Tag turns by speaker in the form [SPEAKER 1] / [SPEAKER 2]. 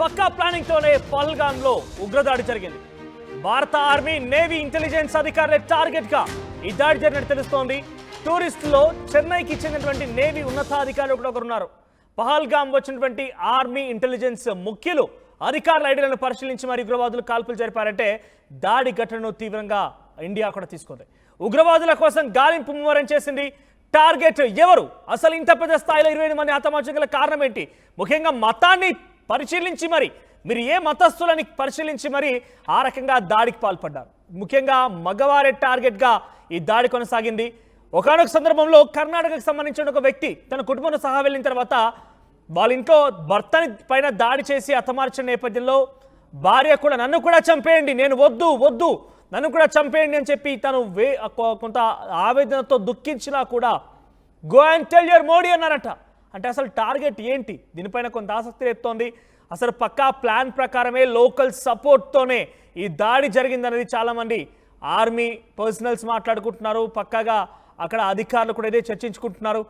[SPEAKER 1] పక్కా planning తోనే పహల్గామ్ లో ఉగ్రదాడి జరిగింది. భారత ఆర్మీ నేవీ ఇంటెలిజెన్స్ అధికారులే టార్గెట్ గా ఈ దాడి జరిగినట్టు తెలుస్తోంది. టూరిస్టులో చెన్నైకి చెందినటువంటి నేవీ ఉన్నతాధికారులు కూడా ఒకరున్నారు. పహల్గామ్ వచ్చినటువంటి ఆర్మీ ఇంటెలిజెన్స్ ముఖ్యులు అధికారుల ఐడీలను పరిశీలించి మరి ఉగ్రవాదులు కాల్పులు జరిపారంటే దాడి ఘటనను తీవ్రంగా ఇండియా కూడా తీసుకుంది. ఉగ్రవాదుల కోసం గాలింపు ముమ్మరం చేసింది. టార్గెట్ ఎవరు, అసలు ఇంత పెద్ద స్థాయిలో 20 మంది హతమార్చగల కారణం ఏంటి, ముఖ్యంగా మతాన్ని పరిశీలించి మరి మీరు ఏ మతస్థులని పరిశీలించి మరి ఆ రకంగా దాడికి పాల్పడ్డారు. ముఖ్యంగా మగవారే టార్గెట్గా ఈ దాడి కొనసాగింది. ఒకానొక సందర్భంలో కర్ణాటకకు సంబంధించిన ఒక వ్యక్తి తన కుటుంబంతో సహా వెళ్ళిన తర్వాత వాళ్ళ ఇంట్లో భర్తని పైన దాడి చేసి హతమార్చిన నేపథ్యంలో భార్య కూడా నన్ను కూడా చంపేయండి, నేను వద్దు నన్ను కూడా చంపేయండి అని చెప్పి తను కొంత ఆవేదనతో దుఃఖించినా కూడా go and tell your Modi అన్నారట. అంటే అసలు టార్గెట్ ఏంటి, దీనిపైన కొంత ఆసక్తి రేపుతోంది. అసలు పక్కా ప్లాన్ ప్రకారమే లోకల్ సపోర్ట్తోనే ఈ దాడి జరిగిందనేది చాలామంది ఆర్మీ పర్సనల్స్ మాట్లాడుకుంటున్నారు. పక్కాగా అక్కడ అధికారులు కూడా ఇదే చర్చించుకుంటున్నారు.